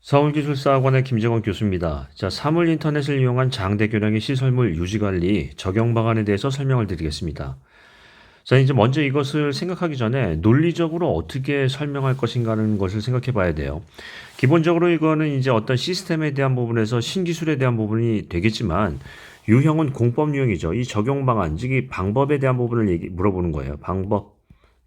서울기술사학원의 김정원 교수입니다. 자, 사물 인터넷을 이용한 장대교량의 시설물 유지관리 적용 방안에 대해서 설명을 드리겠습니다. 자, 이제 먼저 이것을 생각하기 전에 논리적으로 어떻게 설명할 것인가는 것을 생각해 봐야 돼요. 기본적으로 이거는 이제 어떤 시스템에 대한 부분에서 신기술에 대한 부분이 되겠지만 유형은 공법 유형이죠. 이 적용 방안, 즉 이 방법에 대한 부분을 물어보는 거예요. 방법.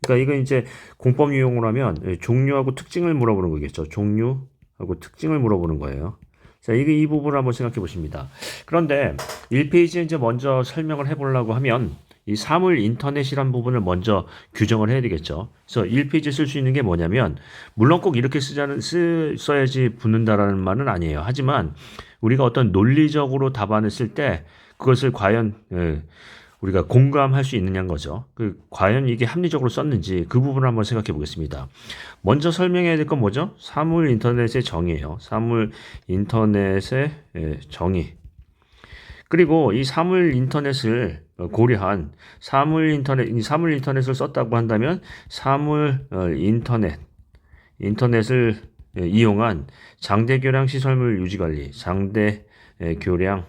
그러니까 이거 이제 공법 유형으로 하면 종류하고 특징을 물어보는 거겠죠. 종류하고 특징을 물어보는 거예요. 자, 이게 이 부분을 한번 생각해 보십니다. 그런데 1페이지에 이제 먼저 설명을 해보려고 하면 이 사물 인터넷이란 부분을 먼저 규정을 해야 되겠죠. 그래서 1페이지 쓸 수 있는 게 뭐냐면, 물론 꼭 이렇게 써야지 붙는다라는 말은 아니에요. 하지만 우리가 어떤 논리적으로 답안을 쓸 때 그것을 과연 우리가 공감할 수 있느냐는 거죠. 과연 이게 합리적으로 썼는지 그 부분을 한번 생각해 보겠습니다. 먼저 설명해야 될 건 뭐죠? 사물 인터넷의 정의예요. 사물 인터넷의 정의. 그리고 이 사물 인터넷을 고려한 이 사물 인터넷을 썼다고 한다면 사물 인터넷을 이용한 장대교량 시설물 유지관리, 장대교량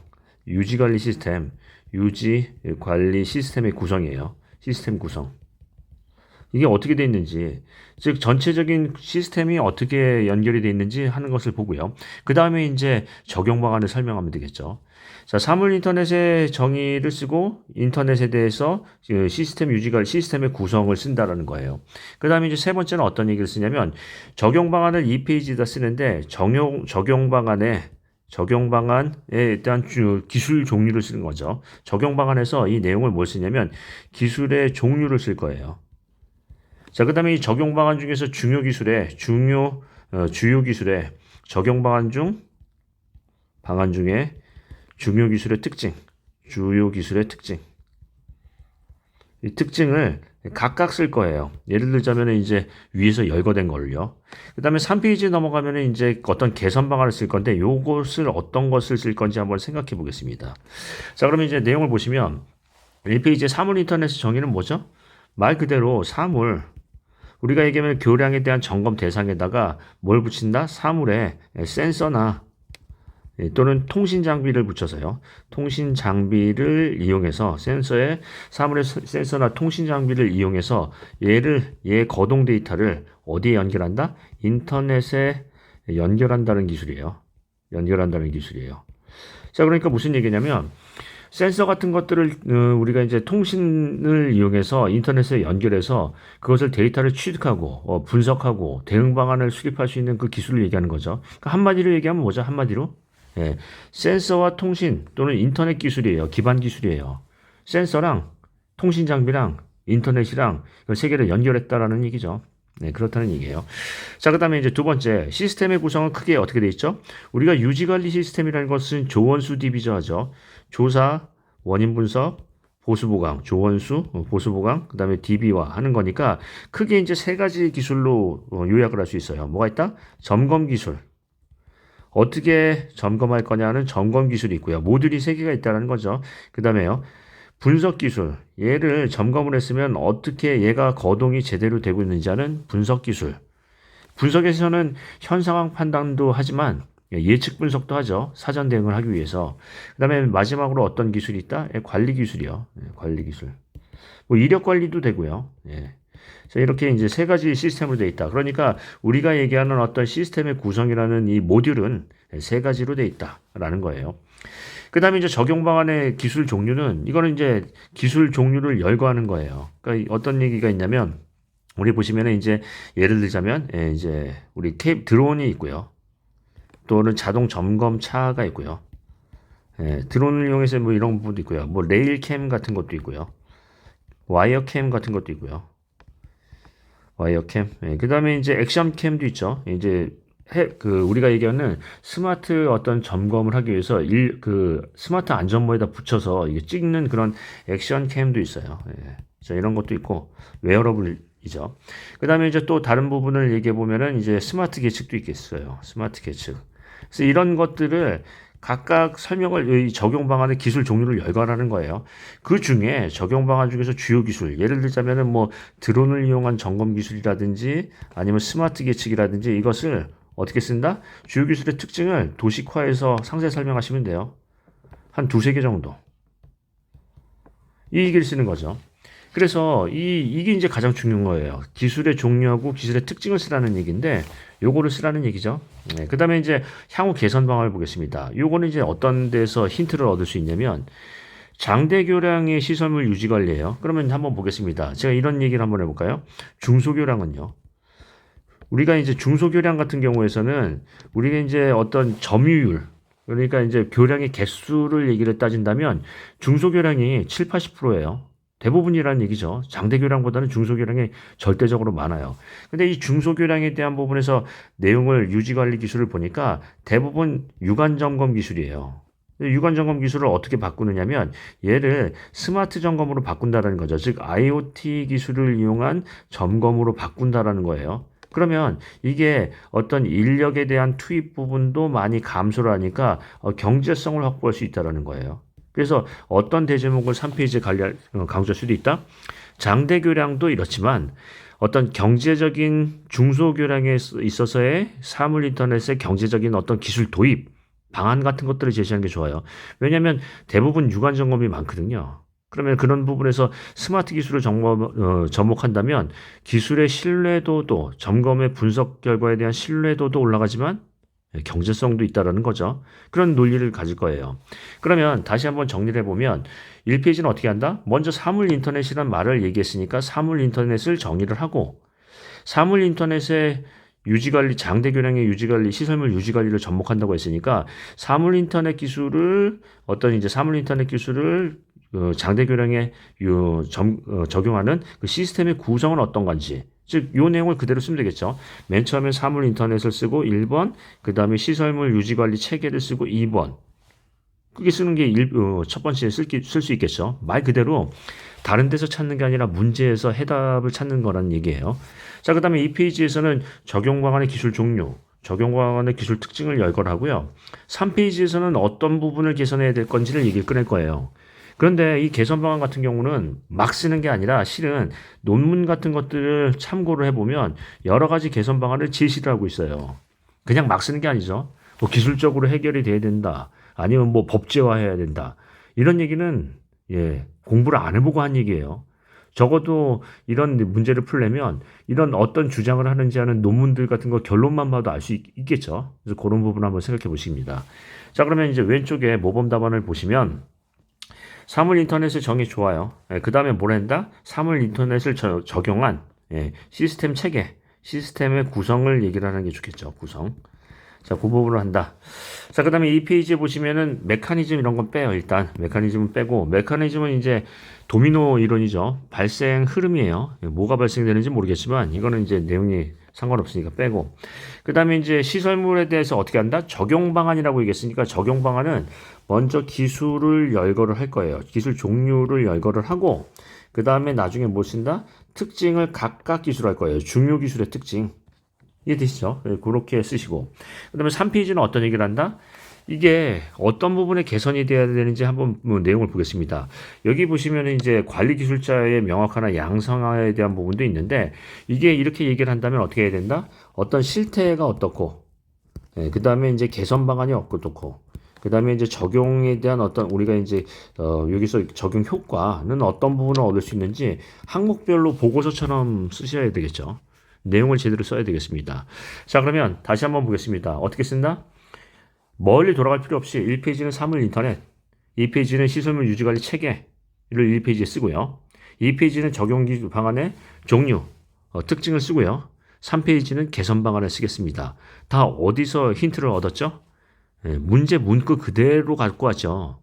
유지관리 시스템, 유지 관리 시스템의 구성이에요. 시스템 구성. 이게 어떻게 돼 있는지, 즉 전체적인 시스템이 어떻게 연결이 돼 있는지 하는 것을 보고요. 그 다음에 이제 적용 방안을 설명하면 되겠죠. 자, 사물 인터넷의 정의를 쓰고 인터넷에 대해서 시스템 유지관리 시스템의 구성을 쓴다라는 거예요. 그 다음에 이제 세 번째는 어떤 얘기를 쓰냐면 적용 방안을 2페이지에다 쓰는데 적용 방안에 대한 기술 종류를 쓰는 거죠. 적용 방안에서 이 내용을 뭘 쓰냐면 기술의 종류를 쓸 거예요. 자, 그 다음에 이 적용 방안 중에서 주요 기술의 적용 방안 중에 중요 기술의 특징, 주요 기술의 특징. 이 특징을 각각 쓸 거예요. 예를 들자면 이제 위에서 열거된 걸요. 그 다음에 3페이지 넘어가면 이제 어떤 개선 방안을 쓸 건데 요것을 어떤 것을 쓸 건지 한번 생각해 보겠습니다. 자, 그러면 이제 내용을 보시면 1페이지의 사물 인터넷 정의는 뭐죠? 말 그대로 사물, 우리가 얘기하면 교량에 대한 점검 대상에다가 뭘 붙인다? 사물에 센서나 또는 통신 장비를 붙여서요. 통신 장비를 이용해서 사물의 센서나 통신 장비를 이용해서 얘 거동 데이터를 어디에 연결한다? 인터넷에 연결한다는 기술이에요. 자, 그러니까 무슨 얘기냐면 센서 같은 것들을 우리가 이제 통신을 이용해서 인터넷에 연결해서 그것을 데이터를 취득하고 분석하고 대응 방안을 수립할 수 있는 그 기술을 얘기하는 거죠. 그러니까 한마디로 얘기하면 뭐죠? 한마디로 센서와 통신 또는 인터넷 기술이에요. 기반 기술이에요. 센서랑 통신 장비랑 인터넷이랑 세 개를 연결했다라는 얘기죠. 네, 그렇다는 얘기예요. 자, 그 다음에 이제 두 번째, 시스템의 구성은 크게 어떻게 돼 있죠? 우리가 유지관리 시스템이라는 것은 조원수 디비저 하죠. 조사, 원인 분석, 보수보강, 조원수, 보수보강, 그 다음에 DB화 하는 거니까 크게 이제 세 가지 기술로 요약을 할 수 있어요. 뭐가 있다? 점검 기술. 어떻게 점검할 거냐는 점검 기술이 있고요. 모듈이 세 개가 있다는 거죠. 그 다음에요. 분석 기술. 얘를 점검을 했으면 어떻게 얘가 거동이 제대로 되고 있는지 하는 분석 기술. 분석에서는 현 상황 판단도 하지만 예측 분석도 하죠. 사전 대응을 하기 위해서. 그 다음에 마지막으로 어떤 기술이 있다? 관리 기술이요. 관리 기술. 뭐 이력 관리도 되고요. 예. 자, 이렇게 이제 세 가지 시스템으로 되어 있다. 그러니까 우리가 얘기하는 어떤 시스템의 구성이라는 이 모듈은 세 가지로 되어 있다라는 거예요. 그 다음에 이제 적용 방안의 기술 종류는 이거는 이제 기술 종류를 열거하는 거예요. 그러니까 어떤 얘기가 있냐면 우리 보시면은 이제 예를 들자면 이제 우리 드론이 있고요. 또는 자동 점검차가 있고요. 드론을 이용해서 뭐 이런 부분도 있고요. 뭐 레일캠 같은 것도 있고요. 와이어캠 같은 것도 있고요. 와이어캠. 그 다음에 이제 액션캠도 있죠. 이제 우리가 얘기하는 스마트 어떤 점검을 하기 위해서 스마트 안전모에다 붙여서 이게 찍는 그런 액션캠도 있어요. 자, 이런 것도 있고, 웨어러블이죠. 그 다음에 이제 또 다른 부분을 얘기해 보면은 이제 스마트 계측도 있겠어요. 스마트 계측. 그래서 이런 것들을 각각 이 적용 방안의 기술 종류를 열거하는 거예요. 그 중에 적용 방안 중에서 주요 기술, 예를 들자면은 뭐 드론을 이용한 점검 기술이라든지 아니면 스마트 계측이라든지 이것을 어떻게 쓴다? 주요 기술의 특징을 도식화해서 상세 설명하시면 돼요. 한 두세 개 정도. 이 얘기를 쓰는 거죠. 그래서 이게 이제 가장 중요한 거예요. 기술의 종류하고 기술의 특징을 쓰라는 얘기인데 요거를 쓰라는 얘기죠. 네, 그다음에 이제 향후 개선 방안을 보겠습니다. 요거는 이제 어떤 데서 힌트를 얻을 수 있냐면 장대교량의 시설물 유지 관리예요. 그러면 한번 보겠습니다. 제가 이런 얘기를 한번 해볼까요? 중소교량은요. 우리가 이제 중소교량 같은 경우에서는 우리가 이제 어떤 점유율 그러니까 이제 교량의 개수를 얘기를 따진다면 중소교량이 7, 80%예요. 대부분이라는 얘기죠. 장대교량보다는 중소교량이 절대적으로 많아요. 근데 이 중소교량에 대한 부분에서 내용을 유지관리 기술을 보니까 대부분 유관점검 기술이에요. 유관점검 기술을 어떻게 바꾸느냐면 얘를 스마트 점검으로 바꾼다는 거죠. 즉 IoT 기술을 이용한 점검으로 바꾼다라는 거예요. 그러면 이게 어떤 인력에 대한 투입 부분도 많이 감소를 하니까 경제성을 확보할 수 있다는 거예요. 그래서 어떤 대제목을 3페이지에 강조할 수도 있다. 장대교량도 이렇지만 어떤 경제적인 중소교량에 있어서의 사물 인터넷의 경제적인 어떤 기술 도입 방안 같은 것들을 제시하는 게 좋아요. 왜냐하면 대부분 유관 점검이 많거든요. 그러면 그런 부분에서 스마트 기술을 접목한다면 기술의 신뢰도도 점검의 분석 결과에 대한 신뢰도도 올라가지만 경제성도 있다라는 거죠. 그런 논리를 가질 거예요. 그러면 다시 한번 정리를 해보면 1페이지는 어떻게 한다? 먼저 사물 인터넷이란 말을 얘기했으니까 사물 인터넷을 정의를 하고 사물 인터넷의 유지관리, 장대교량의 유지관리, 시설물 유지관리를 접목한다고 했으니까 사물 인터넷 기술을 어떤 이제 사물 인터넷 기술을 장대교량에 적용하는 그 시스템의 구성은 어떤 건지 즉 이 내용을 그대로 쓰면 되겠죠. 맨 처음에 사물 인터넷을 쓰고 1번 그 다음에 시설물 유지관리 체계를 쓰고 2번 그게 쓰는 게 첫 번째에 쓸 수 있겠죠. 말 그대로 다른 데서 찾는 게 아니라 문제에서 해답을 찾는 거라는 얘기예요. 자, 그 다음에 이 페이지에서는 적용 방안의 기술 종류, 적용 방안의 기술 특징을 열거하고요. 3페이지에서는 어떤 부분을 개선해야 될 건지를 얘기를 꺼낼 거예요. 그런데 이 개선 방안 같은 경우는 막 쓰는 게 아니라 실은 논문 같은 것들을 참고를 해보면 여러 가지 개선 방안을 제시를 하고 있어요. 그냥 막 쓰는 게 아니죠. 뭐 기술적으로 해결이 돼야 된다. 아니면 뭐 법제화해야 된다. 이런 얘기는 공부를 안 해보고 한 얘기예요. 적어도 이런 문제를 풀려면 이런 어떤 주장을 하는지 하는 논문들 같은 거 결론만 봐도 알 수 있겠죠. 그래서 그런 부분 한번 생각해 보십니다. 자, 그러면 이제 왼쪽에 모범 답안을 보시면 사물 인터넷의 정의 좋아요. 그 다음에 뭘 한다? 사물 인터넷을 적용한 시스템 체계, 시스템의 구성을 얘기를 하는 게 좋겠죠. 구성. 자, 그 부분을 한다. 자, 그 다음에 이 페이지에 보시면은 메커니즘 이런 건 빼요. 일단 메커니즘은 빼고 메커니즘은 이제 도미노 이론이죠. 발생 흐름이에요. 뭐가 발생되는지 모르겠지만 이거는 이제 내용이 상관없으니까 빼고 그 다음에 이제 시설물에 대해서 어떻게 한다? 적용 방안이라고 얘기했으니까 적용 방안은 먼저 기술을 열거를 할 거예요. 기술 종류를 열거를 하고 그 다음에 나중에 뭘 쓴다? 특징을 각각 기술할 거예요. 중요 기술의 특징. 이해되시죠? 그렇게 쓰시고 그 다음에 3페이지는 어떤 얘기를 한다? 이게 어떤 부분에 개선이 돼야 되는지 한번 내용을 보겠습니다. 여기 보시면 이제 관리 기술자의 명확한 양성화에 대한 부분도 있는데 이게 이렇게 얘기를 한다면 어떻게 해야 된다? 어떤 실태가 어떻고 그 다음에 이제 개선 방안이 어떻고 그 다음에 이제 적용에 대한 어떤 우리가 이제 여기서 적용 효과는 어떤 부분을 얻을 수 있는지 항목별로 보고서처럼 쓰셔야 되겠죠. 내용을 제대로 써야 되겠습니다. 자, 그러면 다시 한번 보겠습니다. 어떻게 쓴다? 멀리 돌아갈 필요 없이 1페이지는 사물 인터넷, 2페이지는 시설물 유지관리 체계를 1페이지에 쓰고요. 2페이지는 적용 방안의 종류, 특징을 쓰고요. 3페이지는 개선 방안을 쓰겠습니다. 다 어디서 힌트를 얻었죠? 문제 문구 그대로 갖고 왔죠.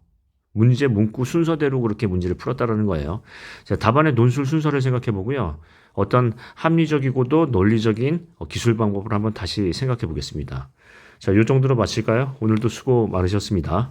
문제 문구 순서대로 그렇게 문제를 풀었다라는 거예요. 자, 답안의 논술 순서를 생각해 보고요. 어떤 합리적이고도 논리적인 기술 방법을 한번 다시 생각해 보겠습니다. 자, 이 정도로 마칠까요? 오늘도 수고 많으셨습니다.